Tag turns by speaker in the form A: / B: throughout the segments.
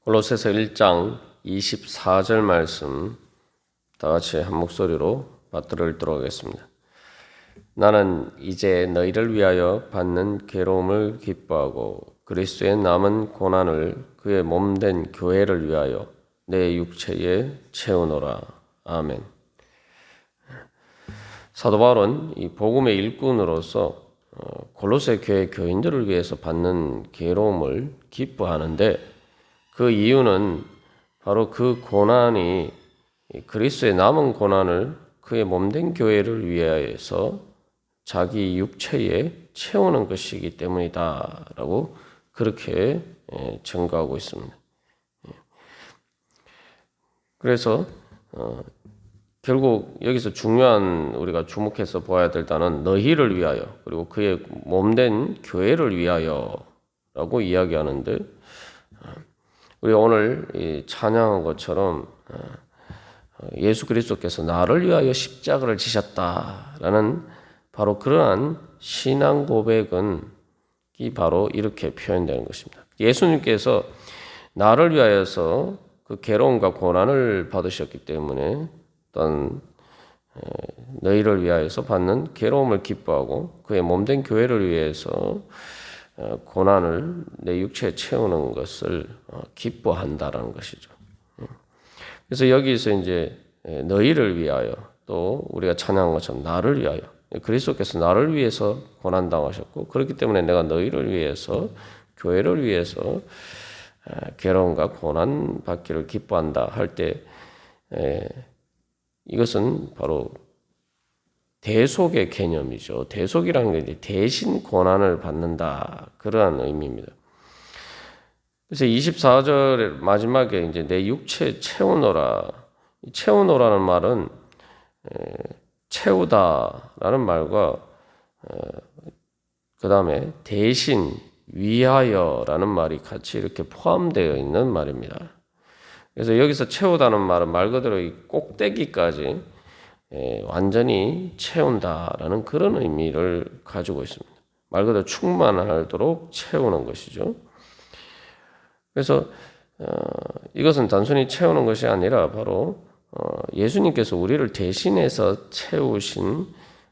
A: 골로새서 1장 24절 말씀 다 같이 한 목소리로 받들어 읽도록 하겠습니다. 나는 이제 너희를 위하여 받는 괴로움을 기뻐하고 그리스도의 남은 고난을 그의 몸된 교회를 위하여 내 육체에 채우노라. 아멘. 사도 바울은 이 복음의 일꾼으로서 골로새 교회 교인들을 위해서 받는 괴로움을 기뻐하는데 그 이유는 바로 그 고난이 그리스도의 남은 고난을 그의 몸된 교회를 위하여서 자기 육체에 채우는 것이기 때문이다라고 그렇게 증거하고 있습니다. 그래서 결국 여기서 중요한 우리가 주목해서 보아야 될 단어는 너희를 위하여 그리고 그의 몸된 교회를 위하여라고 이야기하는데 우리가 오늘 찬양한 것처럼 예수 그리스도께서 나를 위하여 십자가를 지셨다라는 바로 그러한 신앙 고백은 바로 이렇게 표현되는 것입니다. 예수님께서 나를 위하여서 그 괴로움과 고난을 받으셨기 때문에 어떤 너희를 위하여서 받는 괴로움을 기뻐하고 그의 몸된 교회를 위해서 고난을 내 육체에 채우는 것을 기뻐한다라는 것이죠. 그래서 여기서 이제 너희를 위하여 또 우리가 찬양한 것처럼 나를 위하여 그리스도께서 나를 위해서 고난 당하셨고 그렇기 때문에 내가 너희를 위해서 교회를 위해서 괴로움과 고난 받기를 기뻐한다 할 때 이것은 바로 대속의 개념이죠. 대속이라는 게 대신 고난을 받는다 그러한 의미입니다. 그래서 24절 마지막에 이제 내 육체 채우노라. 채우노라는 말은 채우다라는 말과 그 다음에 대신 위하여라는 말이 같이 이렇게 포함되어 있는 말입니다. 그래서 여기서 채우다는 말은 말 그대로 이 꼭대기까지 완전히 채운다라는 그런 의미를 가지고 있습니다. 말 그대로 충만하도록 채우는 것이죠. 그래서 이것은 단순히 채우는 것이 아니라 바로 예수님께서 우리를 대신해서 채우신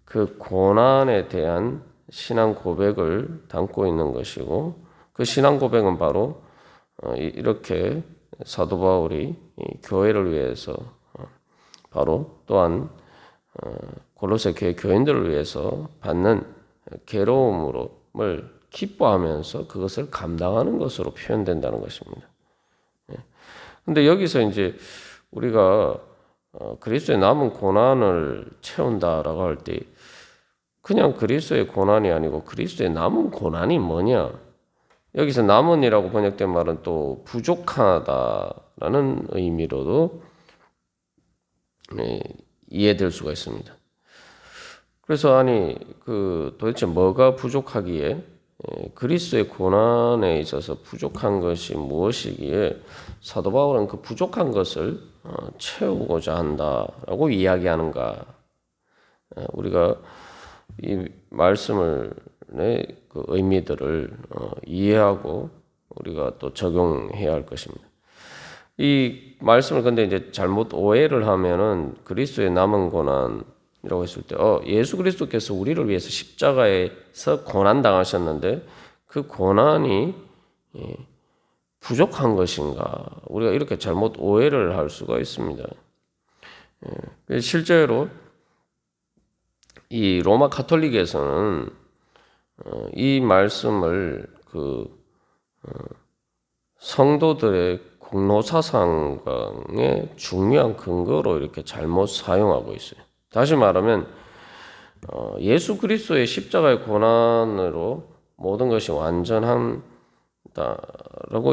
A: 그 고난에 대한 신앙 고백을 담고 있는 것이고 그 신앙 고백은 바로 이렇게 사도 바울이 교회를 위해서 바로 또한 골로새 교회 교인들을 위해서 받는 괴로움을 기뻐하면서 그것을 감당하는 것으로 표현된다는 것입니다. 그런데 여기서 이제 우리가 그리스도의 남은 고난을 채운다라고 할 때 그냥 그리스도의 고난이 아니고 그리스도의 남은 고난이 뭐냐? 여기서 남은이라고 번역된 말은 또 부족하다라는 의미로도 이해될 수가 있습니다. 그래서 아니 도대체 뭐가 부족하기에 그리스도의 고난에 있어서 부족한 것이 무엇이기에 사도 바울은 그 부족한 것을 채우고자 한다라고 이야기하는가? 우리가 이 말씀을 그 의미들을 이해하고 우리가 또 적용해야 할 것입니다. 이 말씀을 근데 이제 잘못 오해를 하면은 그리스도의 남은 고난이라고 했을 때, 예수 그리스도께서 우리를 위해서 십자가에서 고난 당하셨는데 그 고난이 부족한 것인가? 우리가 이렇게 잘못 오해를 할 수가 있습니다. 실제로 이 로마 가톨릭에서는 이 말씀을 성도들의 공로사상의 중요한 근거로 이렇게 잘못 사용하고 있어요. 다시 말하면 예수 그리스도의 십자가의 고난으로 모든 것이 완전한다라고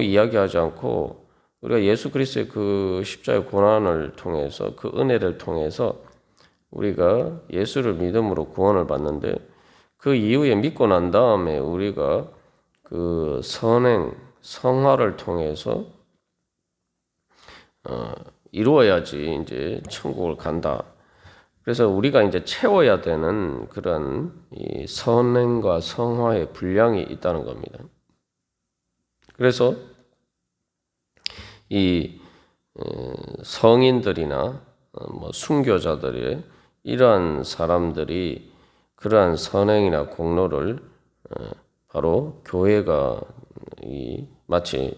A: 이야기하지 않고 우리가 예수 그리스도의 그 십자가의 고난을 통해서 그 은혜를 통해서 우리가 예수를 믿음으로 구원을 받는데 그 이후에 믿고 난 다음에 우리가 그 선행, 성화를 통해서 이루어야지 이제 천국을 간다. 그래서 우리가 이제 채워야 되는 그런 이 선행과 성화의 분량이 있다는 겁니다. 그래서 이 성인들이나 뭐 순교자들의 이러한 사람들이 그러한 선행이나 공로를 바로 교회가 마치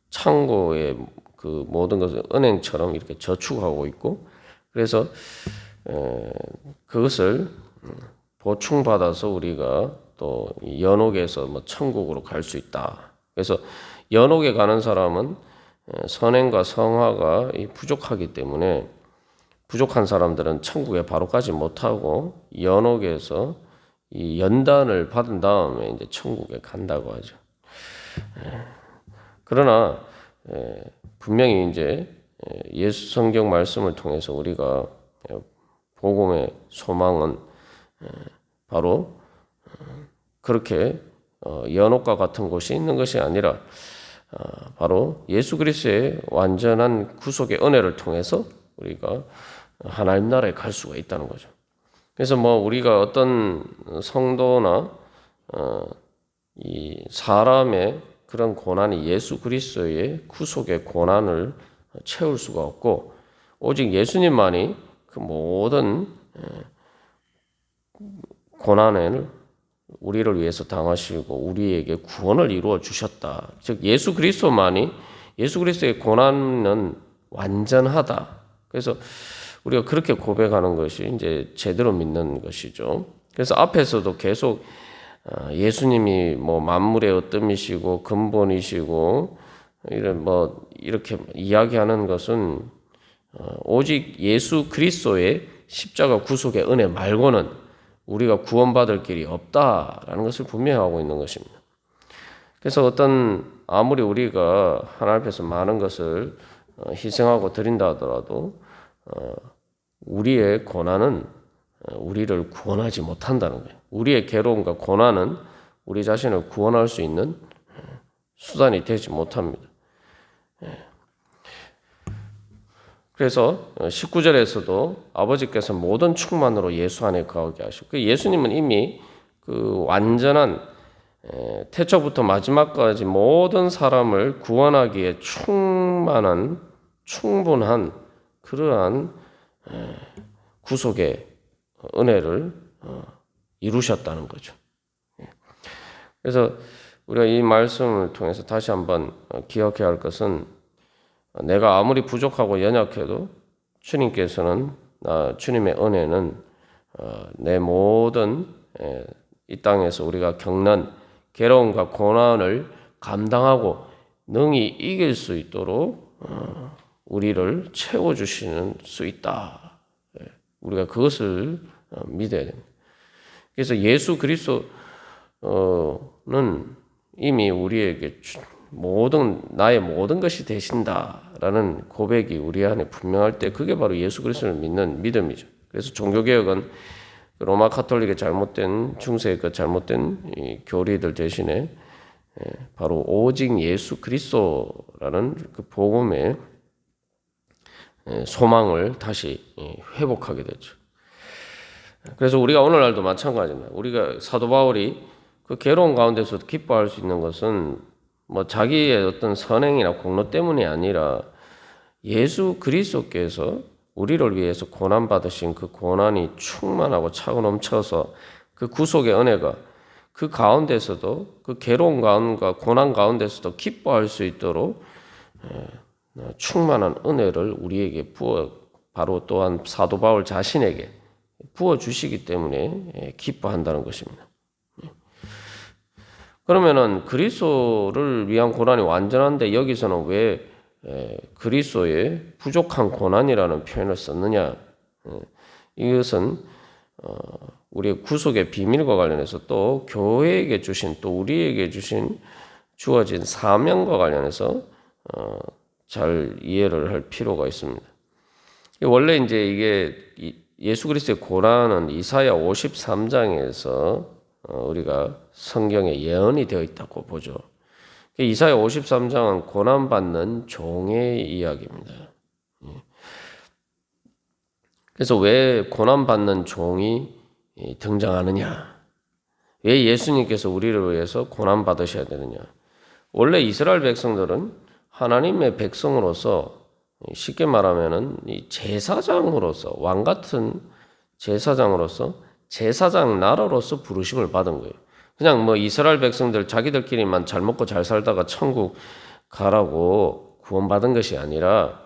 A: 창고에 그 모든 것을 은행처럼 이렇게 저축하고 있고, 그래서 그것을 보충받아서 우리가 또 연옥에서 뭐 천국으로 갈 수 있다. 그래서 연옥에 가는 사람은 선행과 성화가 부족하기 때문에 부족한 사람들은 천국에 바로 가지 못하고 연옥에서 이 연단을 받은 다음에 이제 천국에 간다고 하죠. 그러나 분명히 이제 예수 성경 말씀을 통해서 우리가 복음의 소망은 바로 그렇게 연옥과 같은 곳이 있는 것이 아니라 바로 예수 그리스도의 완전한 구속의 은혜를 통해서 우리가 하나님 나라에 갈 수가 있다는 거죠. 그래서 뭐 우리가 어떤 성도나 이 사람의 그런 고난이 예수 그리스도의 구속의 고난을 채울 수가 없고, 오직 예수님만이 그 모든 고난을 우리를 위해서 당하시고 우리에게 구원을 이루어 주셨다. 즉 예수 그리스도만이, 예수 그리스도의 고난은 완전하다. 그래서 우리가 그렇게 고백하는 것이 이제 제대로 믿는 것이죠. 그래서 앞에서도 계속 예수님이 뭐 만물의 어뜸이시고 근본이시고 이런 뭐 이렇게 이야기하는 것은 오직 예수 그리스도의 십자가 구속의 은혜 말고는 우리가 구원받을 길이 없다라는 것을 분명히 하고 있는 것입니다. 그래서 아무리 우리가 하나님 앞에서 많은 것을 희생하고 드린다 하더라도 우리의 고난은 우리를 구원하지 못한다는 거예요. 우리의 괴로움과 고난은 우리 자신을 구원할 수 있는 수단이 되지 못합니다. 그래서 19절에서도 아버지께서 모든 충만으로 예수 안에 거하게 하시고, 예수님은 이미 그 완전한 태초부터 마지막까지 모든 사람을 구원하기에 충분한 그러한 구속의 은혜를 이루셨다는 거죠. 그래서 우리가 이 말씀을 통해서 다시 한번 기억해야 할 것은, 내가 아무리 부족하고 연약해도 주님께서는 주님의 은혜는 내 모든 이 땅에서 우리가 겪는 괴로움과 고난을 감당하고 능히 이길 수 있도록 우리를 채워주시는 수 있다. 우리가 그것을 믿어야 됩니다. 그래서 예수 그리스도는 이미 우리에게 나의 모든 것이 되신다라는 고백이 우리 안에 분명할 때, 그게 바로 예수 그리스도를 믿는 믿음이죠. 그래서 종교개혁은 로마 카톨릭의 잘못된 중세의 그 잘못된 이 교리들 대신에 바로 오직 예수 그리스도라는 그 복음의 소망을 다시 회복하게 됐죠. 그래서 우리가 오늘날도 마찬가지입니다. 우리가 사도 바울이 그 괴로운 가운데서도 기뻐할 수 있는 것은 뭐 자기의 어떤 선행이나 공로 때문이 아니라 예수 그리스도께서 우리를 위해서 고난 받으신 그 고난이 충만하고 차고 넘쳐서 그 구속의 은혜가 그 가운데서도, 그 괴로운 가운데과 고난 가운데서도 기뻐할 수 있도록 충만한 은혜를 우리에게 바로 또한 사도 바울 자신에게 부어주시기 때문에 기뻐한다는 것입니다. 그러면은 그리스도를 위한 고난이 완전한데 여기서는 왜 그리스도의 부족한 고난이라는 표현을 썼느냐? 이것은 우리의 구속의 비밀과 관련해서 또 교회에게 주신, 또 우리에게 주어진 사명과 관련해서 잘 이해를 할 필요가 있습니다. 원래 이제 이게 예수 그리스도의 고난은 이사야 53장에서 우리가 성경에 예언이 되어 있다고 보죠. 이사야 53장은 고난받는 종의 이야기입니다. 그래서 왜 고난받는 종이 등장하느냐? 왜 예수님께서 우리를 위해서 고난받으셔야 되느냐? 원래 이스라엘 백성들은 하나님의 백성으로서 쉽게 말하면은 이 제사장으로서 왕 같은 제사장으로서 제사장 나라로서 부르심을 받은 거예요. 그냥 뭐 이스라엘 백성들 자기들끼리만 잘 먹고 잘 살다가 천국 가라고 구원받은 것이 아니라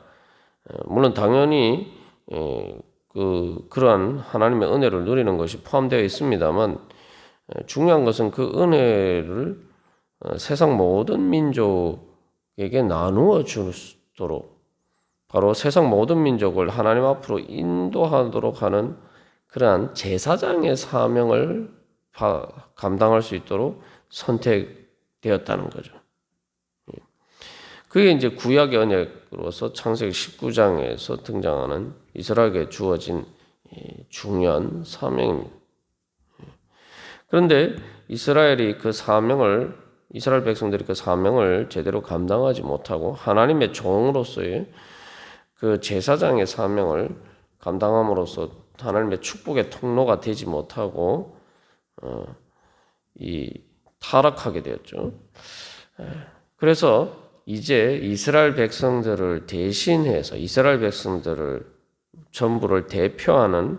A: 물론 당연히 그러한 하나님의 은혜를 누리는 것이 포함되어 있습니다만 중요한 것은 그 은혜를 세상 모든 민족에게 나누어 주도록 바로 세상 모든 민족을 하나님 앞으로 인도하도록 하는 그러한 제사장의 사명을 감당할 수 있도록 선택되었다는 거죠. 그게 이제 구약의 언약으로서 창세기 19장에서 등장하는 이스라엘에게 주어진 중요한 사명입니다. 그런데 이스라엘 백성들이 그 사명을 제대로 감당하지 못하고 하나님의 종으로서의 그 제사장의 사명을 감당함으로써 하나님의 축복의 통로가 되지 못하고 타락하게 되었죠. 그래서 이제 이스라엘 백성들을 대신해서 이스라엘 백성들을 전부를 대표하는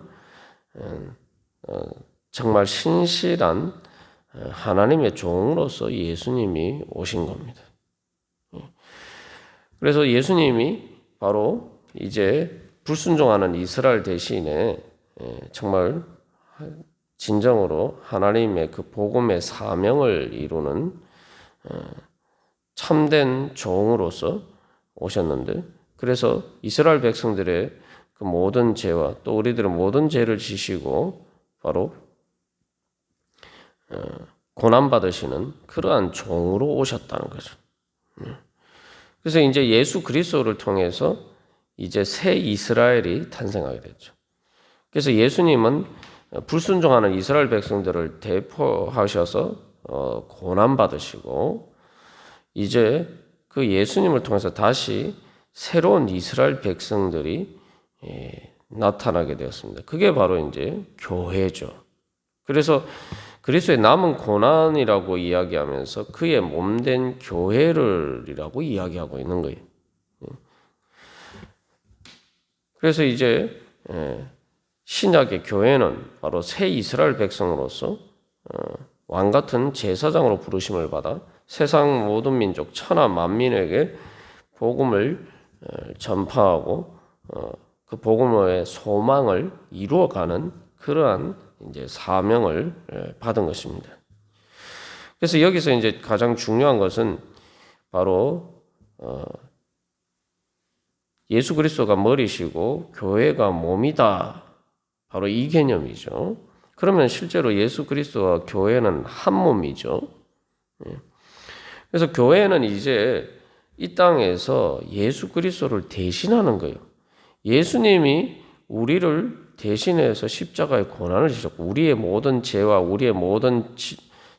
A: 정말 신실한 하나님의 종으로서 예수님이 오신 겁니다. 그래서 예수님이 바로 이제 불순종하는 이스라엘 대신에 정말 진정으로 하나님의 그 복음의 사명을 이루는 참된 종으로서 오셨는데, 그래서 이스라엘 백성들의 그 모든 죄와 또 우리들의 모든 죄를 지시고 바로 고난받으시는 그러한 종으로 오셨다는 거죠. 그래서 이제 예수 그리스도를 통해서 이제 새 이스라엘이 탄생하게 됐죠. 그래서 예수님은 불순종하는 이스라엘 백성들을 대표하셔서 고난받으시고 이제 그 예수님을 통해서 다시 새로운 이스라엘 백성들이 나타나게 되었습니다. 그게 바로 이제 교회죠. 그래서 그리스도의 남은 고난이라고 이야기하면서 그의 몸된 교회를이라고 이야기하고 있는 거예요. 그래서 이제 신약의 교회는 바로 새 이스라엘 백성으로서 왕 같은 제사장으로 부르심을 받아 세상 모든 민족 천하 만민에게 복음을 전파하고 그 복음의 소망을 이루어가는 그러한 이제 사명을 받은 것입니다. 그래서 여기서 이제 가장 중요한 것은 바로 예수 그리스도가 머리시고 교회가 몸이다. 바로 이 개념이죠. 그러면 실제로 예수 그리스도와 교회는 한 몸이죠. 그래서 교회는 이제 이 땅에서 예수 그리스도를 대신하는 거예요. 예수님이 우리를 대신해서 십자가의 고난을 지셨고 우리의 모든 죄와 우리의 모든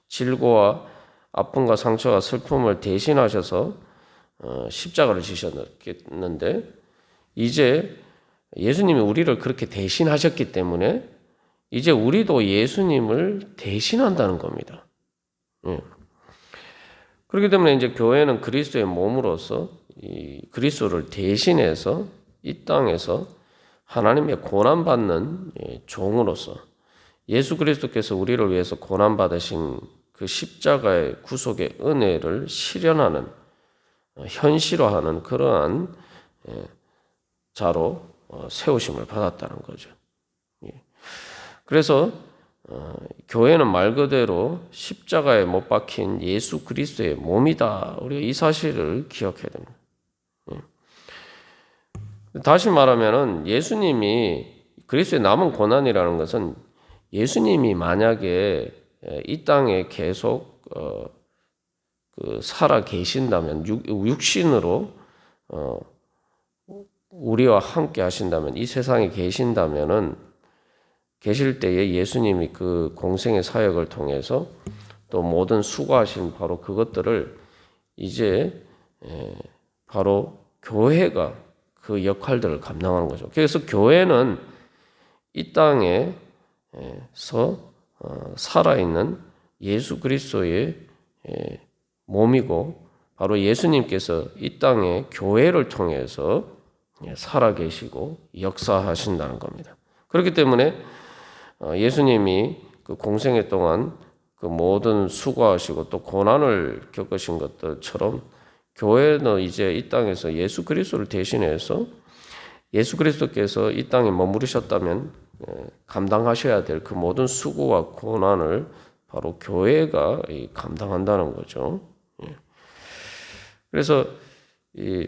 A: 질고와 아픔과 상처와 슬픔을 대신하셔서 십자가를 지셨는데 이제 예수님이 우리를 그렇게 대신하셨기 때문에 이제 우리도 예수님을 대신한다는 겁니다. 그렇기 때문에 이제 교회는 그리스도의 몸으로서 이 그리스도를 대신해서 이 땅에서 하나님의 고난받는 종으로서 예수 그리스도께서 우리를 위해서 고난받으신 그 십자가의 구속의 은혜를 실현하는 현실화하는 그러한 자로 세우심을 받았다는 거죠. 그래서 교회는 말 그대로 십자가에 못 박힌 예수 그리스도의 몸이다. 우리가 이 사실을 기억해야 됩니다. 다시 말하면은 예수님이 그리스도의 남은 고난이라는 것은 예수님이 만약에 이 땅에 계속 살아 계신다면 육신으로 우리와 함께 하신다면 이 세상에 계신다면은 계실 때에 예수님이 그 공생의 사역을 통해서 또 모든 수고하신 바로 그것들을 이제 바로 교회가 그 역할들을 감당하는 거죠. 그래서 교회는 이 땅에서 살아있는 예수 그리스도의 몸이고 바로 예수님께서 이 땅에 교회를 통해서 살아계시고 역사하신다는 겁니다. 그렇기 때문에 예수님이 그 공생애 동안 그 모든 수고하시고 또 고난을 겪으신 것들처럼 교회는 이제 이 땅에서 예수 그리스도를 대신해서 예수 그리스도께서 이 땅에 머무르셨다면 감당하셔야 될 그 모든 수고와 고난을 바로 교회가 감당한다는 거죠. 그래서 이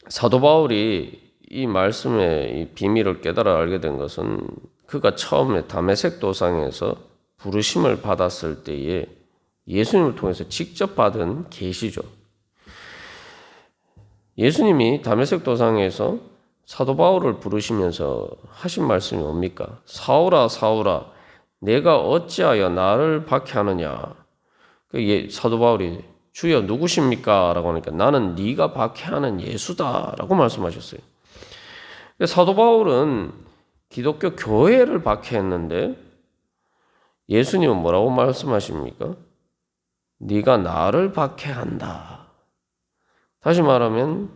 A: 사도 바울이 이 말씀의 이 비밀을 깨달아 알게 된 것은 그가 처음에 다메섹 도상에서 부르심을 받았을 때에 예수님을 통해서 직접 받은 계시죠. 예수님이 다메섹 도상에서 사도 바울을 부르시면서 하신 말씀이 뭡니까? 사울아 사울아 내가 어찌하여 나를 박해하느냐. 사도 바울이 주여 누구십니까? 라고 하니까 나는 네가 박해하는 예수다 라고 말씀하셨어요. 사도 바울은 기독교 교회를 박해했는데 예수님은 뭐라고 말씀하십니까? 네가 나를 박해한다. 다시 말하면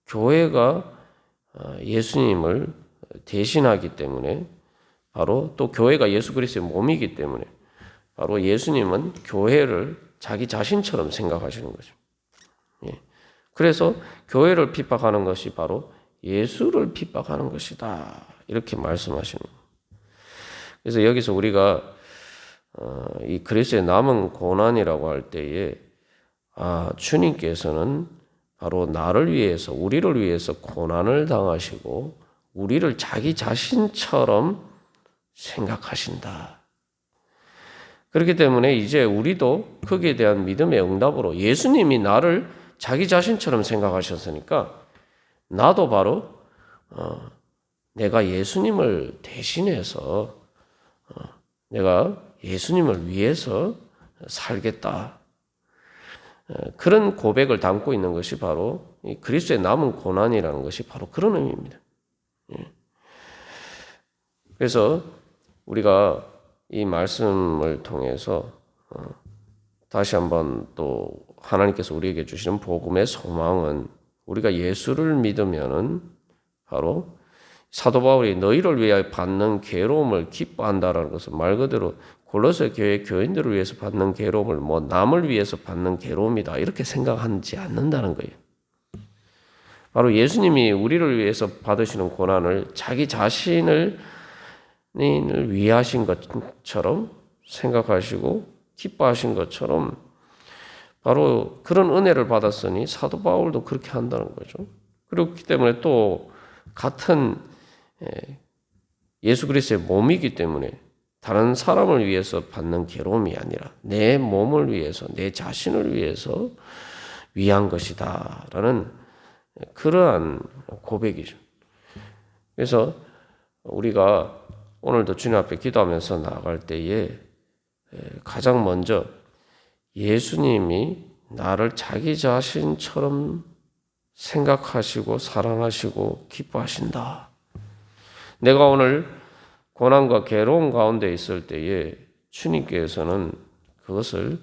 A: 교회가 예수님을 대신하기 때문에 바로 또 교회가 예수 그리스도의 몸이기 때문에 바로 예수님은 교회를 자기 자신처럼 생각하시는 거죠. 그래서 교회를 핍박하는 것이 바로 예수를 핍박하는 것이다. 이렇게 말씀하시는 거예요. 그래서 여기서 우리가 이 그리스도의 남은 고난이라고 할 때에 주님께서는 바로 나를 위해서 우리를 위해서 고난을 당하시고 우리를 자기 자신처럼 생각하신다. 그렇기 때문에 이제 우리도 거기에 대한 믿음의 응답으로 예수님이 나를 자기 자신처럼 생각하셨으니까 나도 바로 내가 예수님을 대신해서 내가 예수님을 위해서 살겠다. 그런 고백을 담고 있는 것이 바로 그리스도의 남은 고난이라는 것이 바로 그런 의미입니다. 그래서 우리가 이 말씀을 통해서 다시 한번 또 하나님께서 우리에게 주시는 복음의 소망은 우리가 예수를 믿으면은 바로 사도 바울이 너희를 위하여 받는 괴로움을 기뻐한다라는 것은 말 그대로 골로새 교회 교인들을 위해서 받는 괴로움을 남을 위해서 받는 괴로움이다 이렇게 생각하지 않는다는 거예요. 바로 예수님이 우리를 위해서 받으시는 고난을 자기 자신을 위하신 것처럼 생각하시고 기뻐하신 것처럼 바로 그런 은혜를 받았으니 사도 바울도 그렇게 한다는 거죠. 그렇기 때문에 또 같은 예수 그리스도의 몸이기 때문에 다른 사람을 위해서 받는 괴로움이 아니라 내 몸을 위해서 내 자신을 위해서 위한 것이다 라는 그러한 고백이죠. 그래서 우리가 오늘도 주님 앞에 기도하면서 나아갈 때에 가장 먼저 예수님이 나를 자기 자신처럼 생각하시고 사랑하시고 기뻐하신다. 내가 오늘 고난과 괴로움 가운데 있을 때에 주님께서는 그것을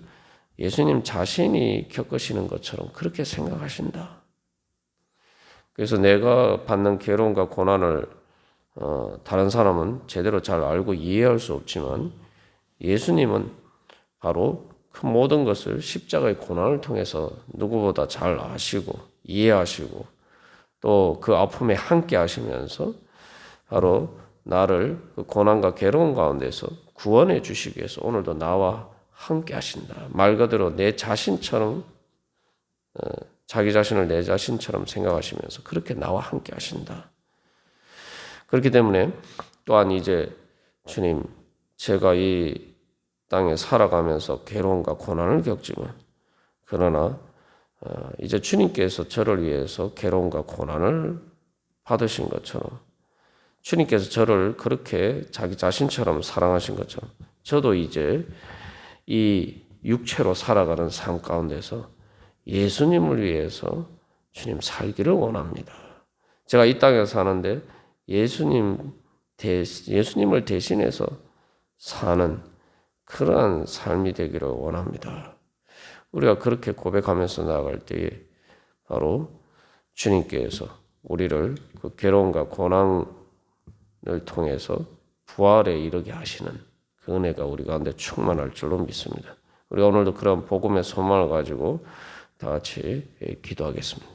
A: 예수님 자신이 겪으시는 것처럼 그렇게 생각하신다. 그래서 내가 받는 괴로움과 고난을 다른 사람은 제대로 잘 알고 이해할 수 없지만 예수님은 바로 그 모든 것을 십자가의 고난을 통해서 누구보다 잘 아시고 이해하시고 또 그 아픔에 함께 하시면서 바로 나를 그 고난과 괴로움 가운데서 구원해 주시기 위해서 오늘도 나와 함께 하신다. 말 그대로 내 자신처럼 자기 자신을 내 자신처럼 생각하시면서 그렇게 나와 함께 하신다. 그렇기 때문에 또한 이제 주님 제가 이 땅에 살아가면서 괴로움과 고난을 겪지만 그러나 이제 주님께서 저를 위해서 괴로움과 고난을 받으신 것처럼 주님께서 저를 그렇게 자기 자신처럼 사랑하신 것처럼 저도 이제 이 육체로 살아가는 삶 가운데서 예수님을 위해서 주님 살기를 원합니다. 제가 이 땅에 사는데 예수님을 대신해서 사는 그러한 삶이 되기를 원합니다. 우리가 그렇게 고백하면서 나아갈 때에 바로 주님께서 우리를 그 괴로움과 고난을 통해서 부활에 이르게 하시는 그 은혜가 우리 가운데 충만할 줄로 믿습니다. 우리 오늘도 그런 복음의 소망을 가지고 다 같이 기도하겠습니다.